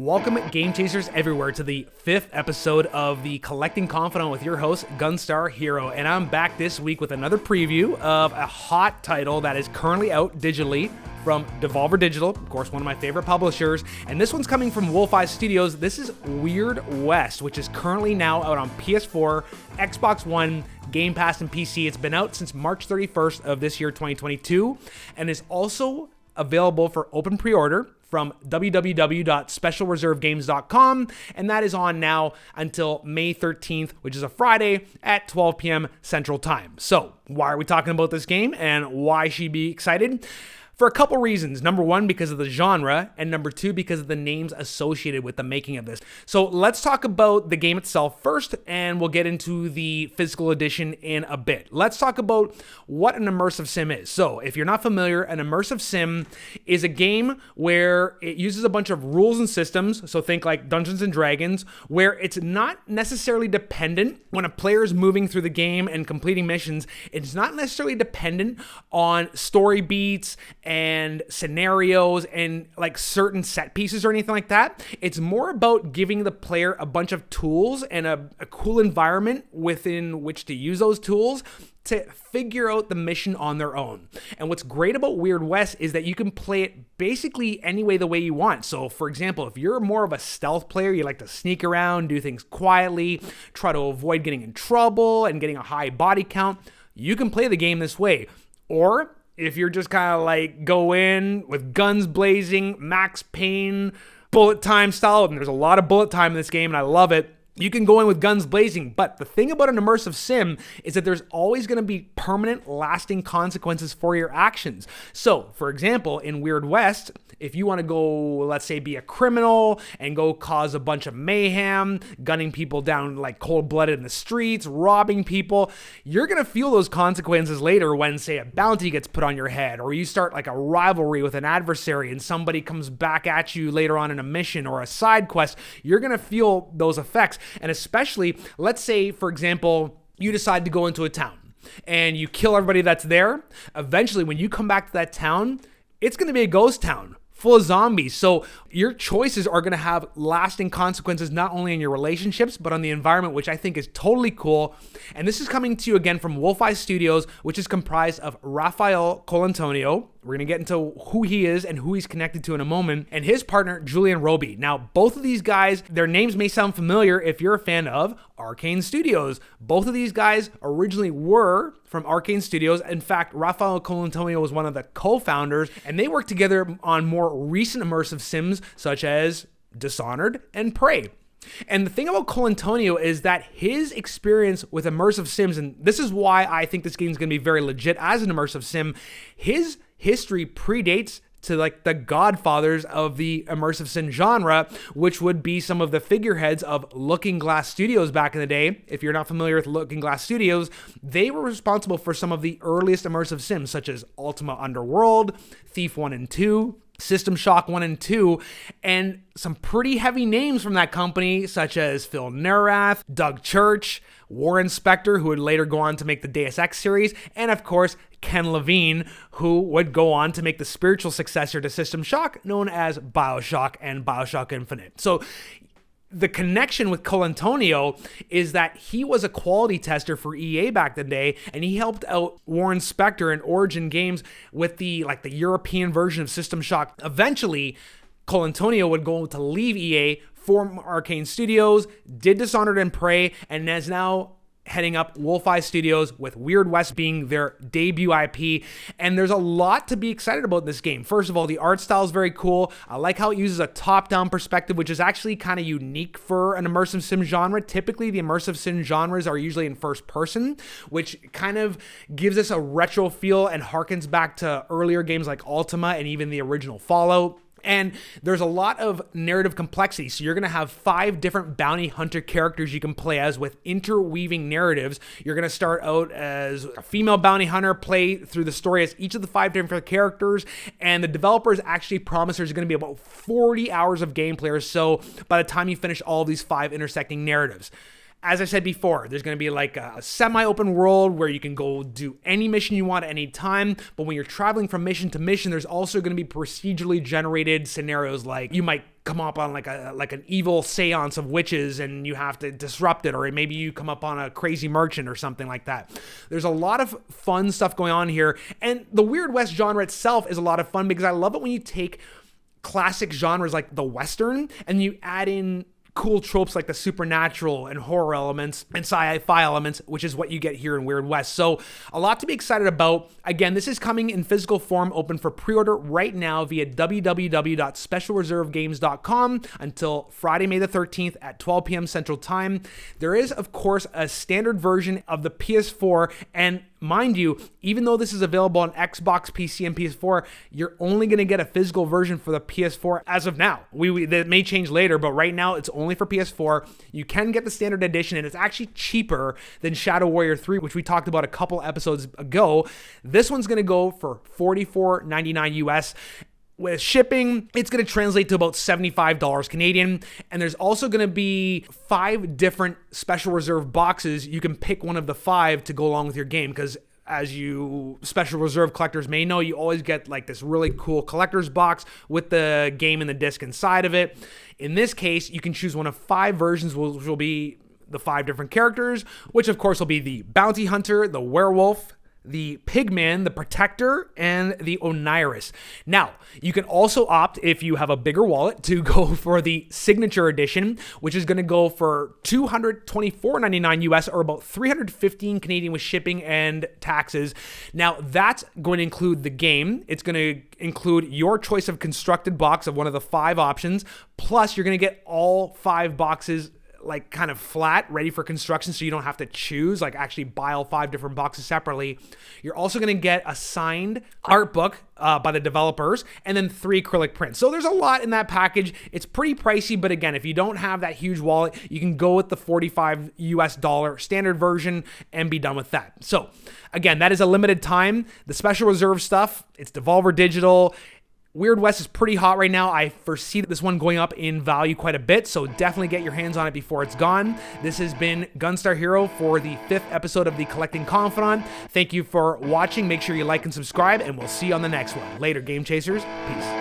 Welcome, game chasers everywhere, to the 5th episode of the Collecting Confidant with your host, GunstarHero. And I'm back this week with another preview of a hot title that is currently out digitally from Devolver Digital, of course, one of my favorite publishers. And this one's coming from Wolfeye Studios. This is Weird West, which is currently now out on PS4, Xbox One, Game Pass, and PC. It's been out since March 31st of this year, 2022, and is also available for open pre-order from www.specialreservegames.com, and that is on now until May 13th, which is a Friday at 12 p.m. Central Time. So, why are we talking about this game, and why should you be excited? For a couple reasons. Number one, because of the genre, and number two, because of the names associated with the making of this. So let's talk about the game itself first, and we'll get into the physical edition in a bit. Let's talk about what an immersive sim is. So if you're not familiar, an immersive sim is a game where it uses a bunch of rules and systems, so think like Dungeons and Dragons, where it's not necessarily dependent when a player is moving through the game and completing missions. It's not necessarily dependent on story beats and scenarios and like certain set pieces or anything like that. It's more about giving the player a bunch of tools and a cool environment within which to use those tools to figure out the mission on their own. And what's great about Weird West is that you can play it basically any way the way you want. So for example, if you're more of a stealth player, you like to sneak around, do things quietly, try to avoid getting in trouble and getting a high body count, you can play the game this way. Or if you're just kind of like go in with guns blazing, Max Payne, bullet time style, and there's a lot of bullet time in this game and I love it, you can go in with guns blazing. But the thing about an immersive sim is that there's always going to be permanent, lasting consequences for your actions. So, for example, in Weird West, if you want to go, let's say, be a criminal and go cause a bunch of mayhem, gunning people down like cold-blooded in the streets, robbing people, you're going to feel those consequences later when, say, a bounty gets put on your head, or you start like a rivalry with an adversary and somebody comes back at you later on in a mission or a side quest. You're going to feel those effects. And especially, let's say, for example, you decide to go into a town and you kill everybody that's there. Eventually, when you come back to that town, it's going to be a ghost town full of zombies. So your choices are going to have lasting consequences, not only in your relationships, but on the environment, which I think is totally cool. And this is coming to you again from Wolfeye Studios, which is comprised of Rafael Colantonio. We're going to get into who he is and who he's connected to in a moment, and his partner, Julian Roby. Now, both of these guys, their names may sound familiar if you're a fan of Arcane Studios. Both of these guys originally were from Arcane Studios. In fact, Rafael Colantonio was one of the co-founders, and they worked together on more recent immersive sims such as Dishonored and Prey. And the thing about Colantonio is that his experience with immersive sims, and this is why I think this game is going to be very legit as an immersive sim, his history predates to like the godfathers of the immersive sim genre, which would be some of the figureheads of Looking Glass Studios back in the day. If you're not familiar with Looking Glass Studios, they were responsible for some of the earliest immersive sims, such as Ultima Underworld, Thief 1 and 2, System Shock 1 and 2, and some pretty heavy names from that company, such as Phil Neurath, Doug Church, Warren Spector, who would later go on to make the Deus Ex series, and of course, Ken Levine, who would go on to make the spiritual successor to System Shock, known as BioShock and BioShock Infinite. So the connection with Colantonio is that he was a quality tester for EA back in the day, and he helped out Warren Spector and Origin Games with the European version of System Shock. Eventually, Colantonio would go to leave EA, form Arcane Studios, did Dishonored and Prey, and is now heading up Wolfeye Studios with Weird West being their debut IP. And there's a lot to be excited about in this game. First of all, the art style is very cool. I like how it uses a top-down perspective, which is actually kind of unique for an immersive sim genre. Typically, the immersive sim genres are usually in first person, which kind of gives us a retro feel and harkens back to earlier games like Ultima and even the original Fallout. And there's a lot of narrative complexity. So you're going to have 5 different bounty hunter characters you can play as with interweaving narratives. You're going to start out as a female bounty hunter, play through the story as each of the 5 different characters. And the developers actually promise there's going to be about 40 hours of gameplay or so by the time you finish all of these 5 intersecting narratives. As I said before, there's going to be like a semi-open world where you can go do any mission you want at any time. But when you're traveling from mission to mission, there's also going to be procedurally generated scenarios, like you might come up on like an evil seance of witches and you have to disrupt it, or maybe you come up on a crazy merchant or something like that. There's a lot of fun stuff going on here, and the Weird West genre itself is a lot of fun because I love it when you take classic genres like the Western and you add in cool tropes like the supernatural and horror elements and sci-fi elements, which is what you get here in Weird West. So a lot to be excited about. Again, this is coming in physical form, open for pre-order right now via www.specialreservegames.com until Friday, May the 13th at 12 p.m. Central Time. There is, of course, a standard version of the PS4, and mind you, even though this is available on Xbox, PC, and PS4, you're only going to get a physical version for the PS4 as of now. That may change later, but right now it's only for PS4. You can get the standard edition, and it's actually cheaper than Shadow Warrior 3, which we talked about a couple episodes ago. This one's going to go for $44.99 US. With shipping, it's going to translate to about $75 Canadian. And there's also going to be 5 different Special Reserve boxes. You can pick one of the 5 to go along with your game, because as you Special Reserve collectors may know, you always get like this really cool collector's box with the game and the disc inside of it. In this case, you can choose one of 5 versions, which will be the 5 different characters, which of course will be the Bounty Hunter, the Werewolf, the Pigman, the Protector, and the Oniris. Now, you can also opt, if you have a bigger wallet, to go for the Signature Edition, which is going to go for $224.99 US, or about $315 Canadian with shipping and taxes. Now, that's going to include the game. It's going to include your choice of constructed box of one of the 5 options, plus you're going to get all 5 boxes like kind of flat, ready for construction, so you don't have to choose, like actually buy all 5 different boxes separately. You're also going to get a signed art book by the developers, and then 3 acrylic prints. So there's a lot in that package. It's pretty pricey, but again, if you don't have that huge wallet, you can go with the $45 US standard version and be done with that. So again, that is a limited time. The Special Reserve stuff, it's Devolver Digital. Weird West is pretty hot right now. I foresee this one going up in value quite a bit, so definitely get your hands on it before it's gone. This has been GunstarHero for the 5th episode of the Collecting Confidant. Thank you for watching. Make sure you like and subscribe, and we'll see you on the next one. Later, Game Chasers. Peace.